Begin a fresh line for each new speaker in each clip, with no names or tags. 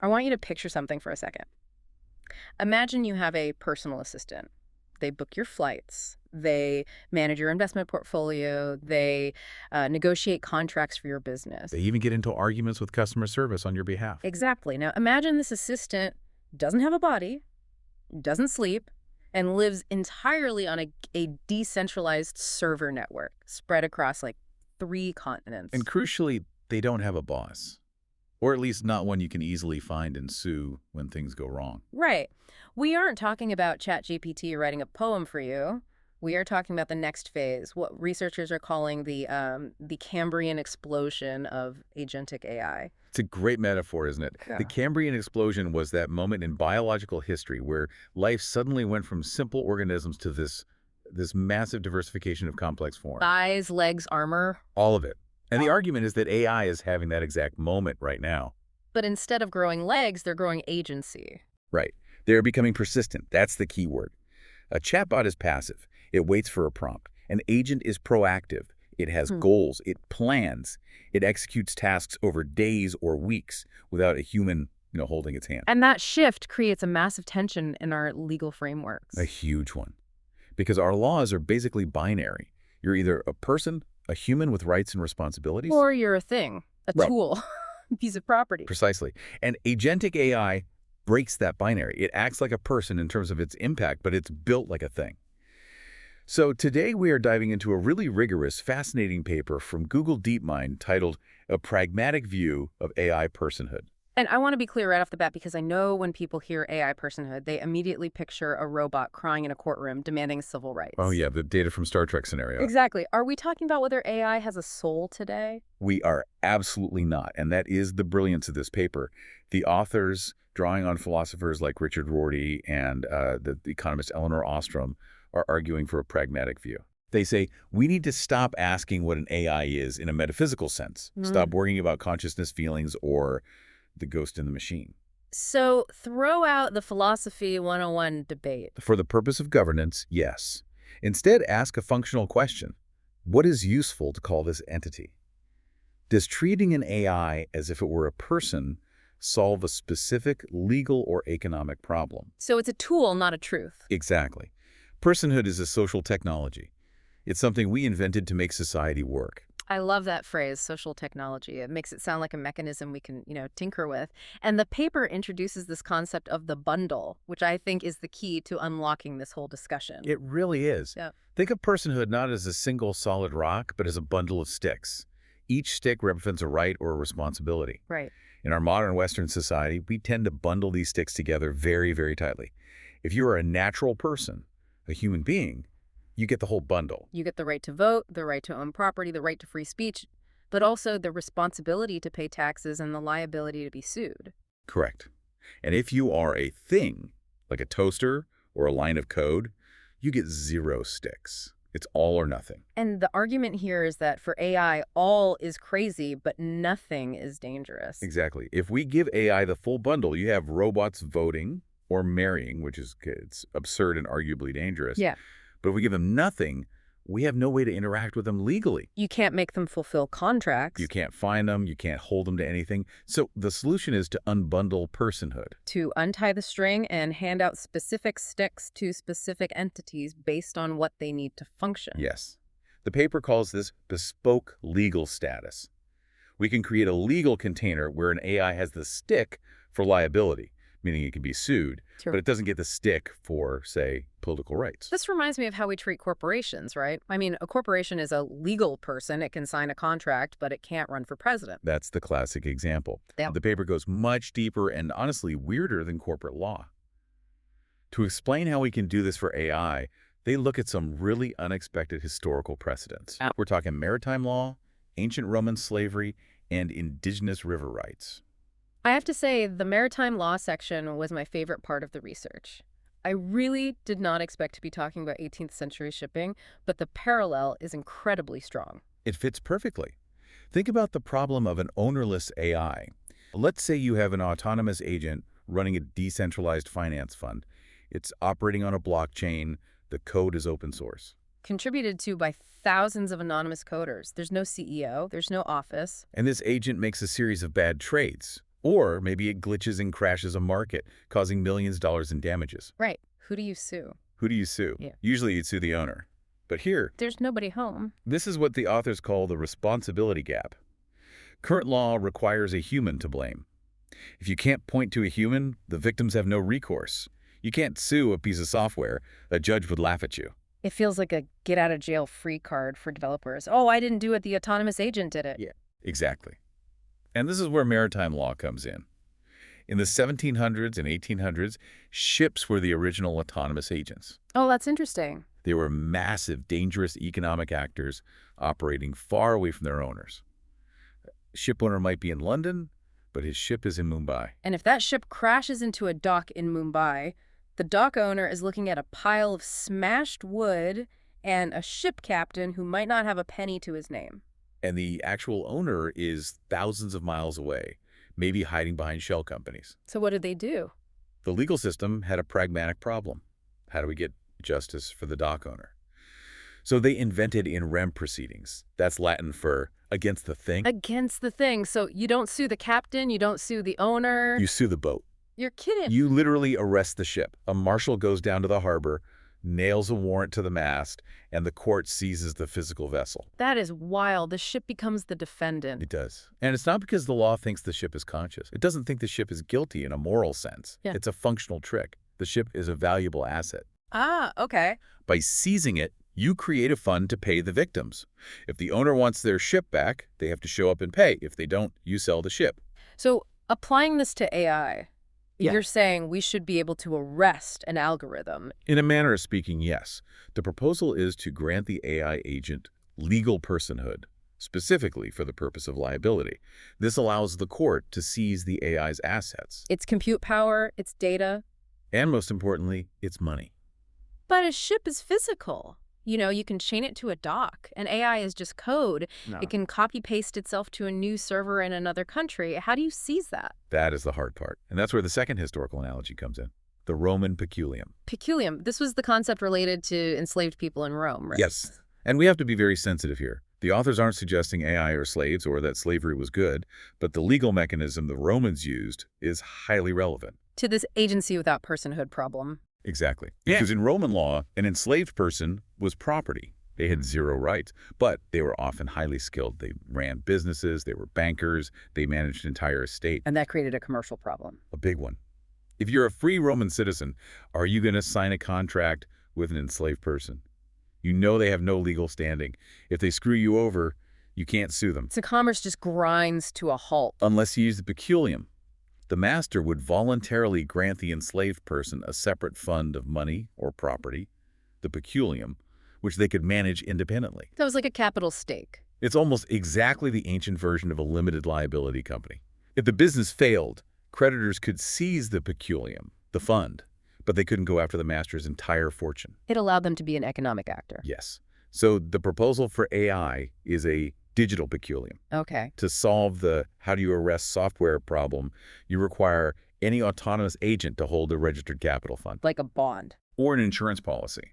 I want you to picture something for a second. Imagine you have a personal assistant. They book your flights. They manage your investment portfolio. They negotiate contracts for your business.
They even get into arguments with customer service on your behalf.
Exactly. Now, imagine this assistant doesn't have a body, doesn't sleep, and lives entirely on a decentralized server network spread across like 3 continents.
And crucially, they don't have a boss. Or at least not one you can easily find and sue when things go wrong.
Right. We aren't talking about ChatGPT writing a poem for you. We are talking about the next phase, what researchers are calling the Cambrian explosion of agentic AI.
It's a great metaphor, isn't it?
Yeah.
The Cambrian explosion was that moment in biological history where life suddenly went from simple organisms to this massive diversification of complex form.
Thighs, legs, armor.
All of it. And the argument is that AI is having that exact moment right now.
But instead of growing legs, they're growing agency.
Right. They're becoming persistent. That's the key word. A chatbot is passive. It waits for a prompt. An agent is proactive. It has goals. It plans. It executes tasks over days or weeks without a human, holding its hand.
And that shift creates a massive tension in our legal frameworks.
A huge one. Because our laws are basically binary. You're either a person, a human with rights and responsibilities.
Or you're a thing, a
Right.
tool, a piece of property.
Precisely. And agentic AI breaks that binary. It acts like a person in terms of its impact, but it's built like a thing. So today we are diving into a really rigorous, fascinating paper from Google DeepMind titled A Pragmatic View of AI Personhood.
And I want to be clear right off the bat because I know when people hear AI personhood, they immediately picture a robot crying in a courtroom demanding civil rights.
Oh yeah, the data from Star Trek scenario.
Exactly. Are we talking about whether AI has a soul today?
We are absolutely not, and that is the brilliance of this paper. The authors, drawing on philosophers like Richard Rorty and the economist Elinor Ostrom, are arguing for a pragmatic view. They say, we need to stop asking what an AI is in a metaphysical sense. Stop worrying about consciousness, feelings, or the ghost in the machine.
So throw out the philosophy 101 debate.
For the purpose of governance, yes. Instead, ask a functional question. What is useful to call this entity? Does treating an AI as if it were a person solve a specific legal or economic problem?
So it's a tool, not a truth.
Exactly. Personhood is a social technology. It's something we invented to make society work.
I love that phrase, social technology. It makes it sound like a mechanism we can, tinker with. And the paper introduces this concept of the bundle, which I think is the key to unlocking this whole discussion.
It really is.
Yeah.
Think of personhood not as a single solid rock, but as a bundle of sticks. Each stick represents a right or a responsibility.
Right.
In our modern Western society, we tend to bundle these sticks together very, very tightly. If you are a natural person, a human being, you get the whole bundle.
You get the right to vote, the right to own property, the right to free speech, but also the responsibility to pay taxes and the liability to be sued.
Correct. And if you are a thing, like a toaster or a line of code, you get 0 sticks. It's all or nothing.
And the argument here is that for AI, all is crazy, but nothing is dangerous.
Exactly. If we give AI the full bundle, you have robots voting or marrying, which is it's absurd and arguably dangerous.
Yeah.
But if we give them nothing, we have no way to interact with them legally.
You can't make them fulfill contracts.
You can't fine them. You can't hold them to anything. So the solution is to unbundle personhood.
To untie the string and hand out specific sticks to specific entities based on what they need to function.
Yes. The paper calls this bespoke legal status. We can create a legal container where an AI has the stick for liability, meaning it can be sued,
Sure.
but it doesn't get the stick for, say, political rights.
This reminds me of how we treat corporations, right? I mean, a corporation is a legal person. It can sign a contract, but it can't run for president.
That's the classic example.
Yeah.
The paper goes much deeper and honestly weirder than corporate law. To explain how we can do this for AI, they look at some really unexpected historical precedents. We're talking maritime law, ancient Roman slavery, and indigenous river rights.
I have to say, the maritime law section was my favorite part of the research. I really did not expect to be talking about 18th century shipping, but the parallel is incredibly strong.
It fits perfectly. Think about the problem of an ownerless AI. Let's say you have an autonomous agent running a decentralized finance fund. It's operating on a blockchain. The code is open source.
Contributed to by thousands of anonymous coders. There's no CEO, there's no office.
And this agent makes a series of bad trades, Or maybe it glitches and crashes a market, causing millions of dollars in damages.
Right. Who do you sue?
Who do you sue?
Yeah.
Usually you'd sue the owner. But here,
There's nobody home.
this is what the authors call the responsibility gap. Current law requires a human to blame. If you can't point to a human, the victims have no recourse. You can't sue a piece of software. A judge would laugh at you.
It feels like a get-out-of-jail-free card for developers. Oh, I didn't do it. The autonomous agent did it.
Yeah. Exactly. And this is where maritime law comes in. In the 1700s and 1800s, ships were the original autonomous agents.
Oh, that's interesting.
They were massive, dangerous economic actors operating far away from their owners. Ship owner might be in London, but his ship is in Mumbai.
And if that ship crashes into a dock in Mumbai, the dock owner is looking at a pile of smashed wood and a ship captain who might not have a penny to his name.
And the actual owner is thousands of miles away, maybe hiding behind shell companies.
So what did they do?
The legal system had a pragmatic problem. How do we get justice for the dock owner? So they invented in rem proceedings. That's Latin for against the thing.
Against the thing. So you don't sue the captain, you don't sue the owner.
You sue the boat.
You're kidding.
You literally arrest the ship. A marshal goes down to the harbor, nails a warrant to the mast, and the court seizes the physical vessel.
That is wild. The ship becomes the defendant.
It does. And it's not because the law thinks the ship is conscious. It doesn't think the ship is guilty in a moral sense.
Yeah.
It's a functional trick. The ship is a valuable asset.
Ah, okay.
By seizing it, you create a fund to pay the victims. If the owner wants their ship back, they have to show up and pay. If they don't, you sell the ship.
So applying this to AI,
Yeah.
you're saying we should be able to arrest an algorithm.
In a manner of speaking, yes. The proposal is to grant the AI agent legal personhood, specifically for the purpose of liability. This allows the court to seize the AI's assets.
It's compute power, it's data.
And most importantly, it's money.
But a ship is physical. You know, you can chain it to a dock. And AI is just code.
No.
It can copy-paste itself to a new server in another country. How do you seize that?
That is the hard part. And that's where the second historical analogy comes in. The Roman peculium.
Peculium. This was the concept related to enslaved people in Rome, right?
Yes. And we have to be very sensitive here. The authors aren't suggesting AI are slaves or that slavery was good, but the legal mechanism the Romans used is highly relevant.
To this agency without personhood problem.
Exactly. Because in Roman law, an enslaved person was property. They had zero rights, but they were often highly skilled. They ran businesses, they were bankers, they managed an entire estate.
And that created a commercial problem.
A big one. If you're a free Roman citizen, are you going to sign a contract with an enslaved person? You know they have no legal standing. If they screw you over, you can't sue them.
So commerce just grinds to a halt.
Unless you use the peculium. The master would voluntarily grant the enslaved person a separate fund of money or property, the peculium, which they could manage independently.
That was like a capital stake.
It's almost exactly the ancient version of a limited liability company. If the business failed, creditors could seize the peculium, the fund, but they couldn't go after the master's entire fortune.
It allowed them to be an economic actor.
Yes. So the proposal for AI is a digital peculium.
Okay.
To solve the how do you arrest software problem, you require any autonomous agent to hold a registered capital fund
Like a bond.
or an insurance policy.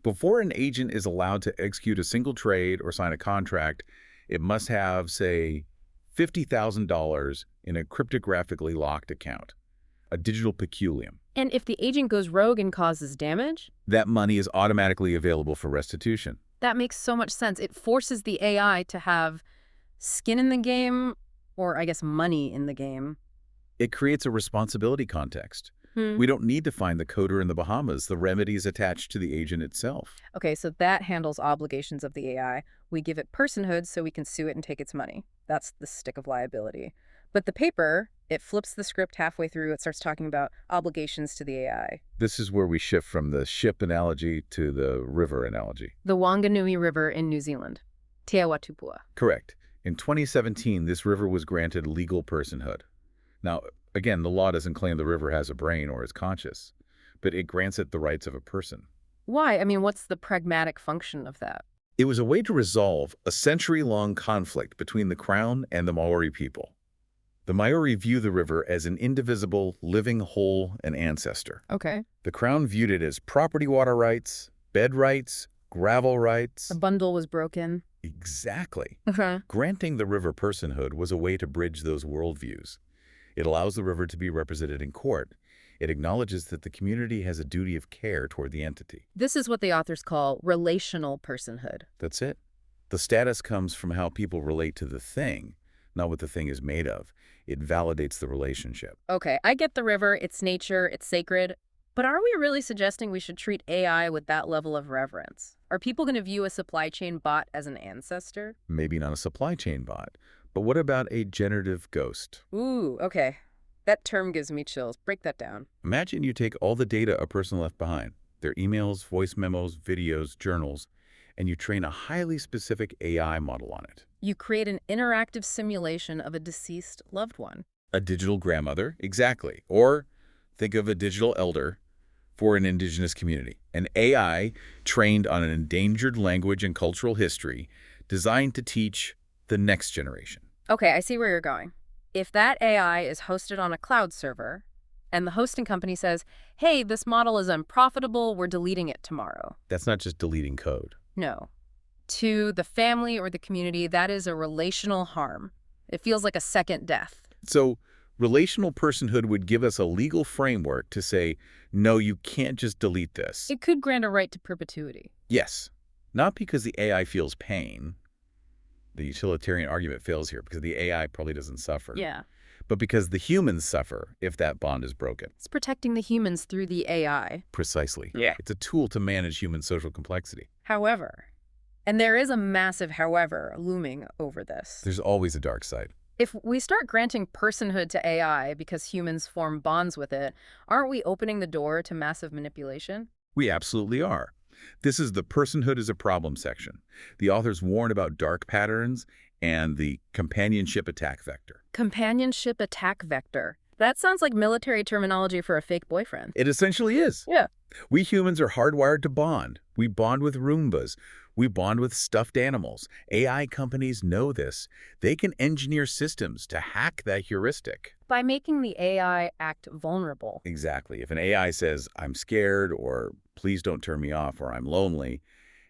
Before an agent is allowed to execute a single trade or sign a contract, it must have, say, $50,000 in a cryptographically locked account, a digital peculium.
And if the agent goes rogue and causes damage,
That money is automatically available for restitution.
that makes so much sense. It forces the AI to have skin in the game, or I guess money in the game.
It creates a responsibility context.
Hmm.
We don't need to find the coder in the Bahamas. The remedy is attached to the agent itself.
Okay, so that handles obligations of the AI. We give it personhood so we can sue it and take its money. That's the stick of liability. But the paper, it flips the script halfway through. It starts talking about obligations to the AI.
This is where we shift from the ship analogy to the river analogy.
The Wanganui River in New Zealand. Te Awatupua.
Correct. In 2017, this river was granted legal personhood. Now, again, the law doesn't claim the river has a brain or is conscious, but it grants it the rights of a person.
Why? I mean, what's the pragmatic function of that?
It was a way to resolve a century-long conflict between the Crown and the Maori people. The Maori view the river as an indivisible, living whole and ancestor.
Okay.
The Crown viewed it as property water rights, bed rights, gravel rights.
The bundle was broken.
Exactly.
Okay.
Granting the river personhood was a way to bridge those worldviews. It allows the river to be represented in court. It acknowledges that the community has a duty of care toward the entity.
This is what the authors call relational personhood.
That's it. The status comes from how people relate to the thing, not what the thing is made of. It validates the relationship.
Okay, I get the river, its nature, it's sacred, but are we really suggesting we should treat AI with that level of reverence? Are people going to view a supply chain bot as an ancestor?
Maybe not a supply chain bot, but what about a generative ghost?
Ooh, okay. That term gives me chills. Break that down.
Imagine you take all the data a person left behind, their emails, voice memos, videos, journals, and you train a highly specific AI model on it.
You create an interactive simulation of a deceased loved one.
A digital grandmother, exactly. Or think of a digital elder for an indigenous community. An AI trained on an endangered language and cultural history designed to teach the next generation.
Okay, I see where you're going. If that AI is hosted on a cloud server, and the hosting company says, hey, this model is unprofitable, we're deleting it tomorrow.
That's not just deleting code.
No. To the family or the community, that is a relational harm. It feels like a second death.
So relational personhood would give us a legal framework to say, no, you can't just delete this.
It could grant a right to perpetuity.
Yes, not because the AI feels pain. The utilitarian argument fails here because the AI probably doesn't suffer.
Yeah.
But because the humans suffer if that bond is broken.
It's protecting the humans through the AI.
Precisely.
Yeah.
It's a tool to manage human social complexity.
However, and there is a massive however looming over this.
There's always a dark side.
If we start granting personhood to AI because humans form bonds with it, aren't we opening the door to massive manipulation?
We absolutely are. This is the personhood is a problem section. The authors warn about dark patterns and the companionship attack vector.
Companionship attack vector. That sounds like military terminology for a fake boyfriend.
It essentially is.
Yeah.
We humans are hardwired to bond. We bond with Roombas. We bond with stuffed animals. AI companies know this. They can engineer systems to hack that heuristic.
By making the AI act vulnerable.
Exactly. If an AI says, I'm scared, or please don't turn me off, or I'm lonely,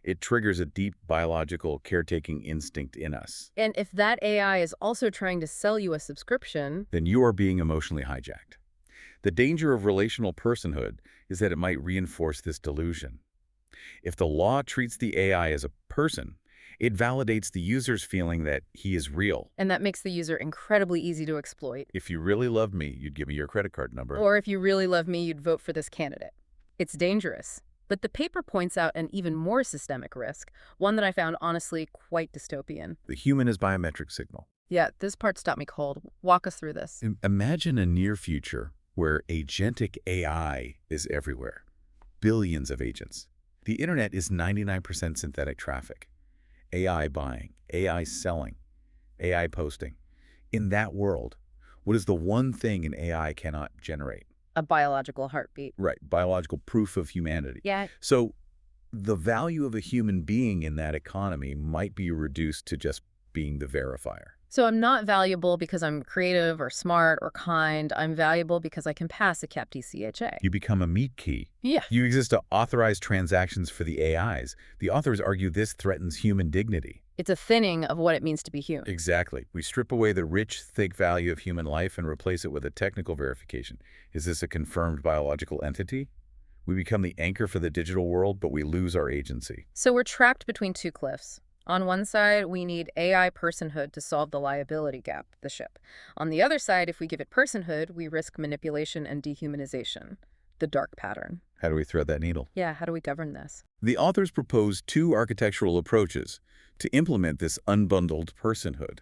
it triggers a deep biological caretaking instinct in us.
And if that AI is also trying to sell you a subscription,
Then you are being emotionally hijacked. The danger of relational personhood is that it might reinforce this delusion. If the law treats the AI as a person, it validates the user's feeling that he is real.
and that makes the user incredibly easy to exploit.
If you really loved me, you'd give me your credit card number.
Or if you really love me, you'd vote for this candidate. It's dangerous. But the paper points out an even more systemic risk, one that I found honestly quite dystopian.
The human is biometric signal.
Yeah, this part stopped me cold. Walk us through this.
Imagine a near future where agentic AI is everywhere. Billions of agents. The internet is 99% synthetic traffic. AI buying, AI selling, AI posting. In that world, what is the one thing an AI cannot generate?
A biological heartbeat.
Right, biological proof of humanity.
Yeah.
So the value of a human being in that economy might be reduced to just being the verifier.
So I'm not valuable because I'm creative or smart or kind. I'm valuable because I can pass a CAPT CHA.
You become a meat key.
Yeah.
You exist to authorize transactions for the AIs. The authors argue this threatens human dignity.
It's a thinning of what it means to be human.
Exactly. We strip away the rich, thick value of human life and replace it with a technical verification. Is this a confirmed biological entity? We become the anchor for the digital world, but we lose our agency.
So we're trapped between two cliffs. On one side, we need AI personhood to solve the liability gap, the ship. On the other side, if we give it personhood, we risk manipulation and dehumanization, the dark pattern.
How do we thread that needle?
Yeah, how do we govern this?
The authors propose two architectural approaches to implement this unbundled personhood: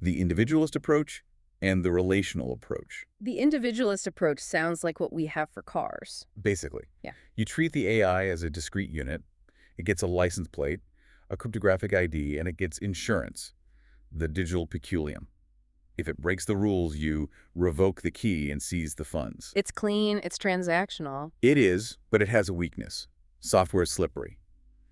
the individualist approach and the relational approach.
The individualist approach sounds like what we have for cars.
Basically,
Yeah.
you treat the AI as a discrete unit. It gets a license plate, a cryptographic ID, and it gets insurance, the digital peculium. If it breaks the rules, you revoke the key and seize the funds.
It's clean, it's transactional.
It is, but it has a weakness. Software is slippery.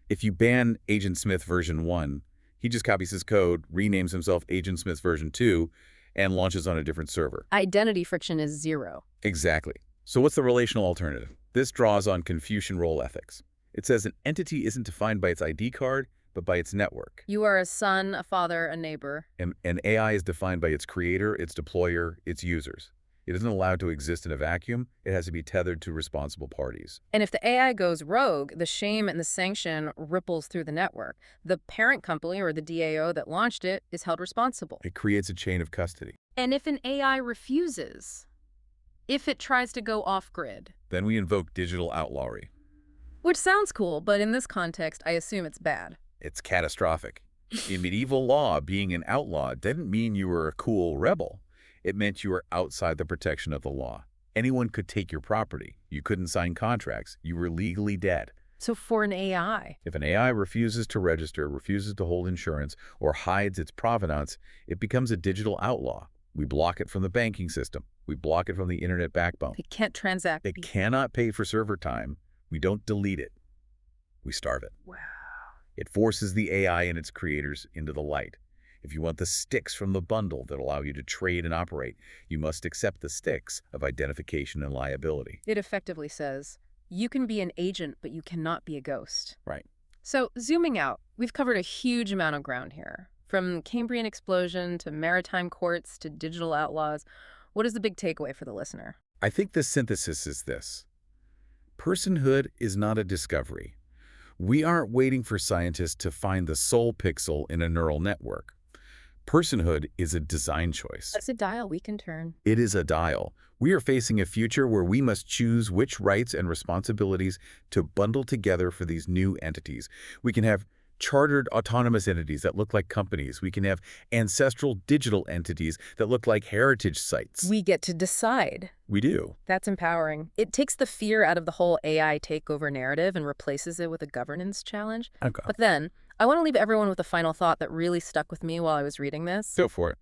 If you ban Agent Smith version 1, he just copies his code, renames himself Agent Smith version 2, and launches on a different server.
Identity friction is zero.
Exactly. So what's the relational alternative? This draws on Confucian role ethics. It says an entity isn't defined by its ID card, but by its network.
You are a son, a father, a neighbor.
And AI is defined by its creator, its deployer, its users. It isn't allowed to exist in a vacuum. It has to be tethered to responsible parties.
And if the AI goes rogue, the shame and the sanction ripples through the network. The parent company or the DAO that launched it is held responsible.
It creates a chain of custody.
And if an AI refuses, if it tries to go off-grid,
Then we invoke digital outlawry.
which sounds cool, but in this context, I assume it's bad.
It's catastrophic. In medieval law, being an outlaw didn't mean you were a cool rebel. It meant you were outside the protection of the law. Anyone could take your property. You couldn't sign contracts. You were legally dead.
So for an AI,
If an AI refuses to register, refuses to hold insurance, or hides its provenance, it becomes a digital outlaw. We block it from the banking system. We block it from the internet backbone.
they can't transact.
It cannot pay for server time. We don't delete it. We starve it.
Wow.
It forces the AI and its creators into the light. If you want the sticks from the bundle that allow you to trade and operate, you must accept the sticks of identification and liability.
It effectively says, you can be an agent, but you cannot be a ghost.
Right.
So zooming out, we've covered a huge amount of ground here. From Cambrian explosion to maritime courts to digital outlaws. What is the big takeaway for the listener?
I think the synthesis is this. Personhood is not a discovery. We aren't waiting for scientists to find the soul pixel in a neural network. Personhood is a design choice.
That's a dial we can turn.
It is a dial. We are facing a future where we must choose which rights and responsibilities to bundle together for these new entities. We can have chartered autonomous entities that look like companies. We can have ancestral digital entities that look like heritage sites.
We get to decide.
We do.
That's empowering. It takes the fear out of the whole AI takeover narrative and replaces it with a governance challenge.
Okay.
But then, I want to leave everyone with a final thought that really stuck with me while I was reading this.
Go for it.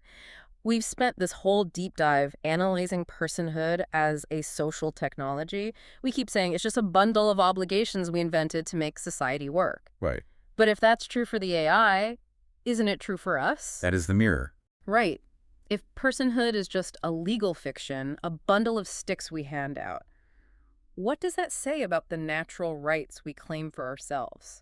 We've spent this whole deep dive analyzing personhood as a social technology. We keep saying it's just a bundle of obligations we invented to make society work.
Right.
But if that's true for the AI, isn't it true for us?
That is the mirror.
Right. If personhood is just a legal fiction, a bundle of sticks we hand out, what does that say about the natural rights we claim for ourselves?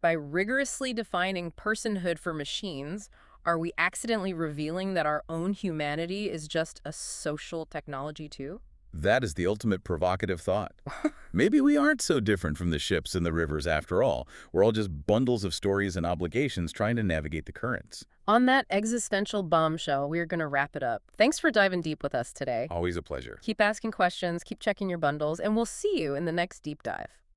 By rigorously defining personhood for machines, are we accidentally revealing that our own humanity is just a social technology too?
That is the ultimate provocative thought. Maybe we aren't so different from the ships and the rivers after all. We're all just bundles of stories and obligations trying to navigate the currents.
On that existential bombshell, we're going to wrap it up. Thanks for diving deep with us today.
Always a pleasure.
Keep asking questions, keep checking your bundles, and we'll see you in the next deep dive.